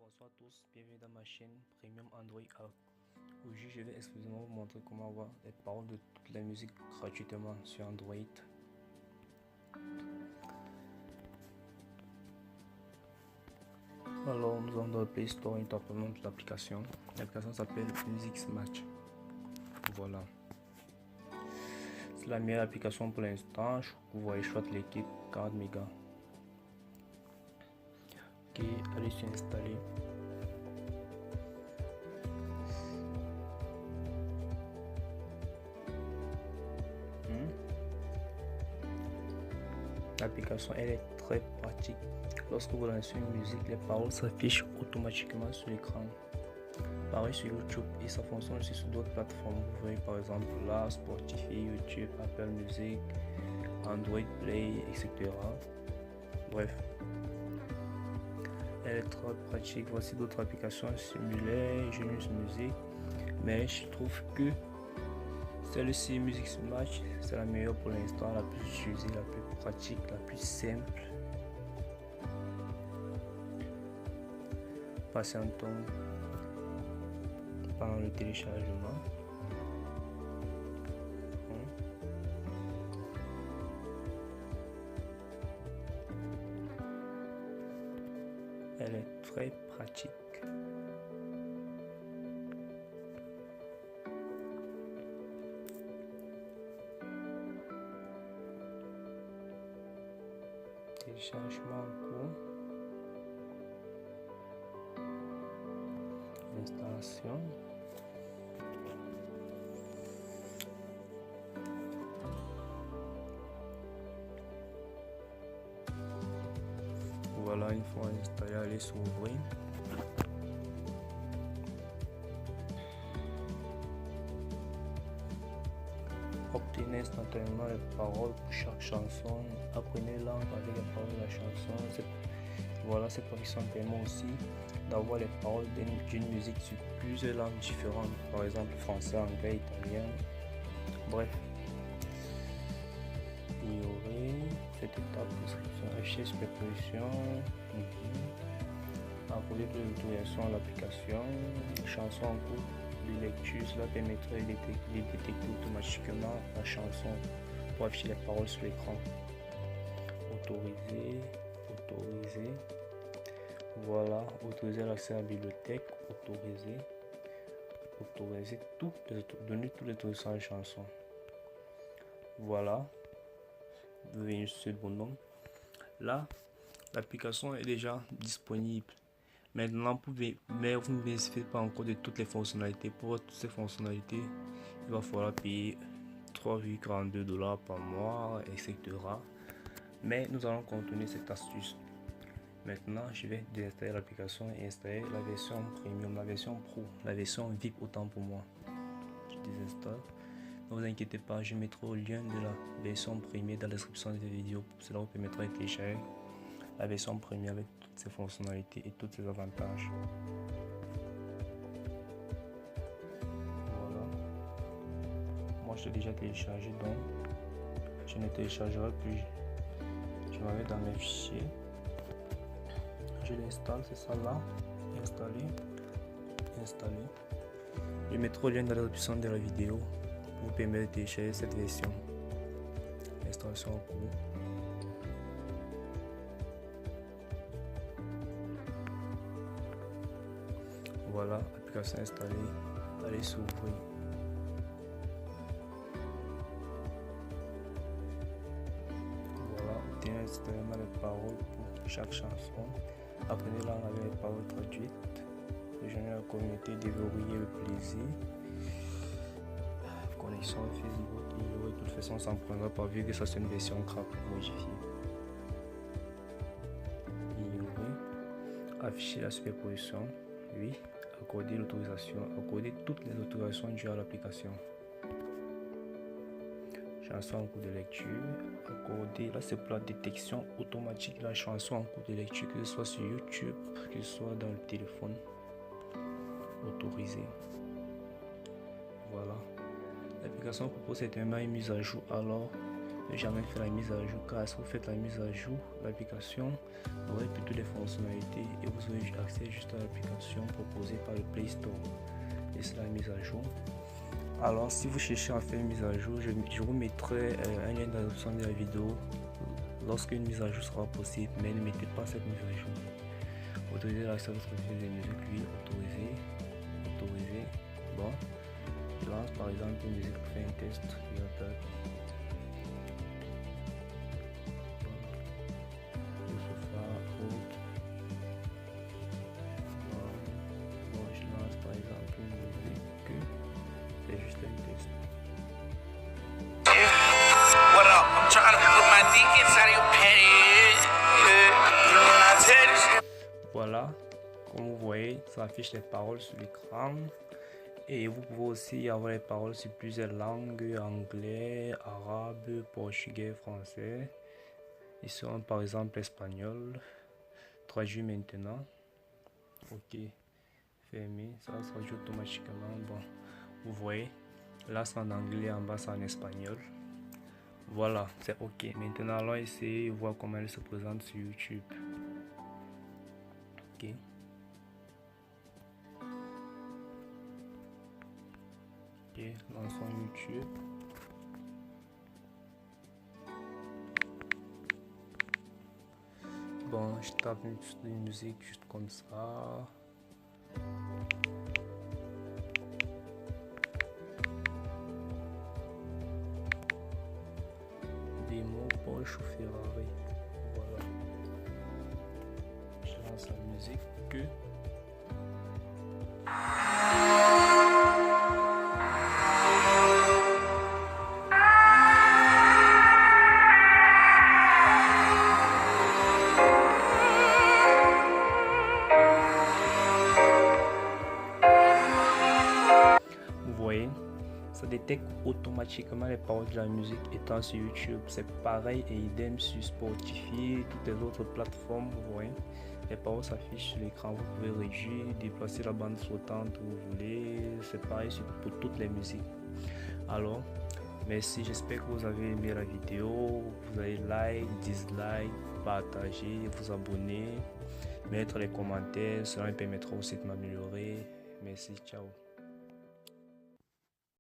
Bonsoir à tous, bienvenue dans ma chaîne Premium Android Art. Aujourd'hui, je vais exclusivement vous montrer comment avoir les paroles de toute la musique gratuitement sur Android. Alors, nous avons dans le Play Store une tapement de l'application. L'application s'appelle Music Match. Voilà. C'est la meilleure application pour l'instant. Vous voyez, je fais l'équipe 40 mégas. Ok, allez sur installer. L'application elle est très pratique. Lorsque vous lancez une musique, les paroles s'affichent automatiquement sur l'écran. Pareil sur YouTube et ça fonctionne aussi sur d'autres plateformes. Vous voyez par exemple là, Spotify, YouTube, Apple Music, Android Play, etc. Bref, elle est très pratique. Voici d'autres applications similaires, Genius Music, mais je trouve que celle-ci, Music Match, c'est la meilleure pour l'instant, la plus utilisée, la plus pratique, la plus simple. Patientons pendant le téléchargement. Elle est très pratique. Téléchargement en cours. Installation. Voilà, une fois installé, allez s'ouvrir. Obtenez instantanément les paroles pour chaque chanson. Apprenez-la avec les paroles de la chanson. Voilà, cette application permet aussi d'avoir les paroles d'une musique sur plusieurs langues différentes, par exemple français, anglais, italien. Bref, ignorez cette étape description, afficher superposition, apporter toute l'autorisation à l'application, chanson en cours de lecture, cela permettrait de détecter automatiquement la chanson pour afficher les paroles sur l'écran. Autoriser. Voilà, autoriser l'accès à la bibliothèque, autoriser donner toutes les autorisations à la chanson. Voilà, vous venez sur ce bonhomme. Là, l'application est déjà disponible. Maintenant, mais vous ne bénéficiez pas encore de toutes les fonctionnalités. Pour toutes ces fonctionnalités, il va falloir payer 3,42 $ par mois, etc. Mais nous allons continuer cette astuce. Maintenant, je vais désinstaller l'application et installer la version premium, la version pro, la version VIP autant pour moi. Je désinstalle. Ne vous inquiétez pas, je mettrai le lien de la version premium dans la description de la vidéo. Cela vous permettra de télécharger la version premium avec toutes ses fonctionnalités et tous ses avantages. Voilà. Moi, je l'ai déjà téléchargé, donc je ne téléchargerai plus. Je vais mettre dans mes fichiers. Je l'installe, c'est ça là, installer. Je mettrai le lien dans la description de la vidéo pour vous permettre de télécharger cette version. Installation en cours. Voilà, application installée, allez s'ouvrir. Voilà, obtenez instantanément les paroles pour chaque chanson. Apprenez-la avec les paroles traduites. Rejoignez la communauté, déverrouillez le plaisir. Connexion Facebook, de toute façon, ça ne prendra pas vu que ça c'est une version modifiée. Ignorer. Afficher la superposition. Oui. Accorder l'autorisation. Accorder toutes les autorisations dues à l'application. Chanson en cours de lecture, accorder, là c'est pour la détection automatique de la chanson en cours de lecture, que ce soit sur YouTube, que ce soit dans le téléphone. Autoriser. Voilà. L'application propose certainement une mise à jour, alors ne jamais faire la mise à jour, car si vous faites la mise à jour, l'application aurait plus toutes les fonctionnalités et vous aurez accès juste à l'application proposée par le Play Store. Et c'est la mise à jour. Alors si vous cherchez à faire une mise à jour, je vous mettrai un lien dans la description de la vidéo lorsque une mise à jour sera possible, mais ne mettez pas cette mise à jour. Autorisez l'accès à votre fichier de musique, oui, autorisé. Bon, je lance par exemple une musique pour faire un test. Bon, je lance par exemple une musique. C'est juste un test. What up? I'm trying to put my dick inside your panties. Voilà, comme vous voyez, ça affiche les paroles sur l'écran. Et vous pouvez aussi avoir les paroles sur plusieurs langues, anglais, arabe, portugais, français. Ici, par exemple, espagnol. Traduit maintenant. Ok, fermé, ça se traduit automatiquement. Bon, vous voyez, là c'est en anglais, en bas c'est en espagnol. Voilà, c'est ok. Maintenant, allons essayer de voir comment elle se présente sur YouTube. Ok. Ok, lançons YouTube. Bon, je tape une musique juste comme ça. Des mots pour chauffer Ferrari. Voilà. Je lance la musique. Vous voyez, ça détecte automatiquement les paroles de la musique étant sur YouTube. C'est pareil et idem sur Spotify, toutes les autres plateformes. Vous voyez, les paroles s'affichent sur l'écran. Vous pouvez réduire, déplacer la bande flottante où vous voulez. C'est pareil pour toutes les musiques. Alors, merci, j'espère que vous avez aimé la vidéo. Vous allez like, dislike, partager, vous abonner, mettre les commentaires. Cela me permettra aussi de m'améliorer. Merci, ciao.